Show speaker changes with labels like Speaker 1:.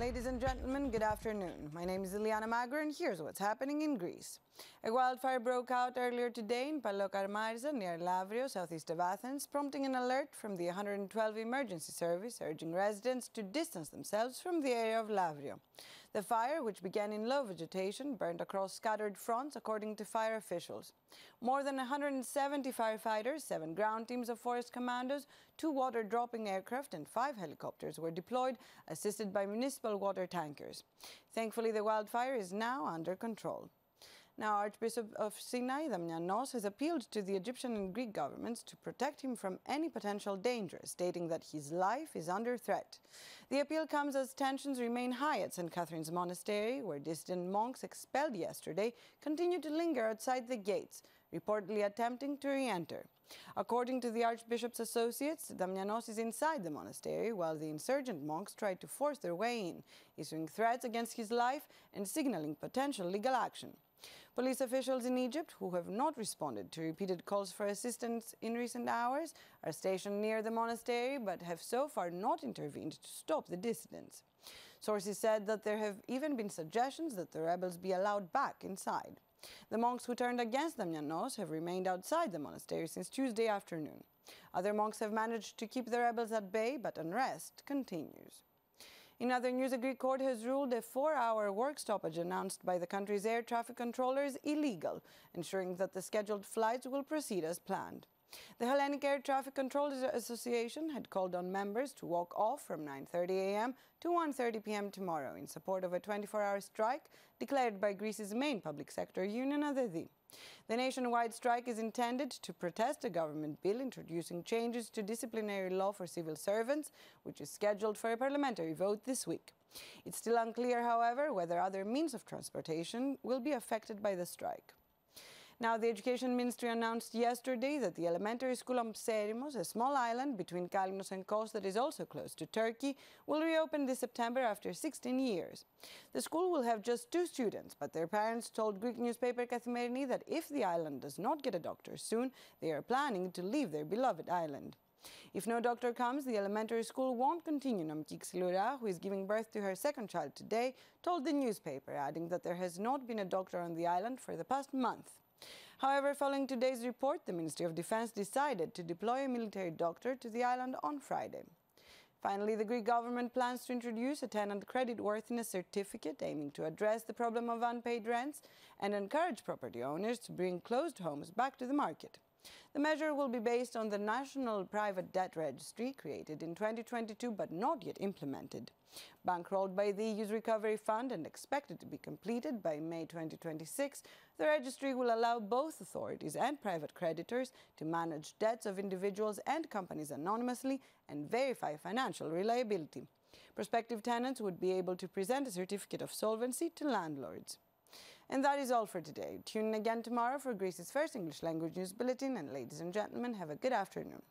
Speaker 1: Ladies and gentlemen, good afternoon. My name is Iliana Magro and here's what's happening in Greece. A wildfire broke out earlier today in Pallokarmarza near Lavrio, southeast of Athens, prompting an alert from the 112 emergency service urging residents to distance themselves from the area of Lavrio. The fire, which began in low vegetation, burned across scattered fronts according to fire officials. More than 170 firefighters, 7 ground teams of forest commandos, 2 water-dropping aircraft and 5 helicopters were deployed, assisted by municipal water tankers. Thankfully, the wildfire is now under control. Now, Archbishop of SKAI, has appealed to the Egyptian and Greek governments to protect him from any potential danger, stating that his life is under threat. The appeal comes as tensions remain high at St. Catherine's Monastery, where dissident monks expelled yesterday continue to linger outside the gates, reportedly attempting to re-enter. According to the Archbishop's associates, Damianos is inside the monastery while the insurgent monks tried to force their way in, issuing threats against his life and signaling potential legal action. Police officials in Egypt, who have not responded to repeated calls for assistance in recent hours, are stationed near the monastery but have so far not intervened to stop the dissidents. Sources said that there have even been suggestions that the rebels be allowed back inside. The monks who turned against Damianos have remained outside the monastery since Tuesday afternoon. Other monks have managed to keep the rebels at bay, but unrest continues. In other news, a Greek court has ruled a 4-hour work stoppage announced by the country's air traffic controllers illegal, ensuring that the scheduled flights will proceed as planned. The Hellenic Air Traffic Controllers Association had called on members to walk off from 9:30 a.m. to 1:30 p.m. tomorrow in support of a 24-hour strike declared by Greece's main public sector union, ADEDI. The nationwide strike is intended to protest a government bill introducing changes to disciplinary law for civil servants, which is scheduled for a parliamentary vote this week. It's still unclear, however, whether other means of transportation will be affected by the strike. Now, the Education Ministry announced yesterday that the elementary school on Pserimos, a small island between Kalymnos and Kos that is also close to Turkey, will reopen this September after 16 years. The school will have just 2 students, but their parents told Greek newspaper Kathimerini that if the island does not get a doctor soon, they are planning to leave their beloved island. If no doctor comes, the elementary school won't continue, Nomiki Xyloura, who is giving birth to her 2nd child today, told the newspaper, adding that there has not been a doctor on the island for the past month. However, following today's report, the Ministry of Defense decided to deploy a military doctor to the island on Friday. Finally, the Greek government plans to introduce a tenant creditworthiness certificate aiming to address the problem of unpaid rents and encourage property owners to bring closed homes back to the market. The measure will be based on the National Private Debt Registry created in 2022 but not yet implemented. Bankrolled by the EU's Recovery Fund and expected to be completed by May 2026, the registry will allow both authorities and private creditors to manage debts of individuals and companies anonymously and verify financial reliability. Prospective tenants would be able to present a certificate of solvency to landlords. And that is all for today. Tune in again tomorrow for Greece's first English language news bulletin, and ladies and gentlemen, have a good afternoon.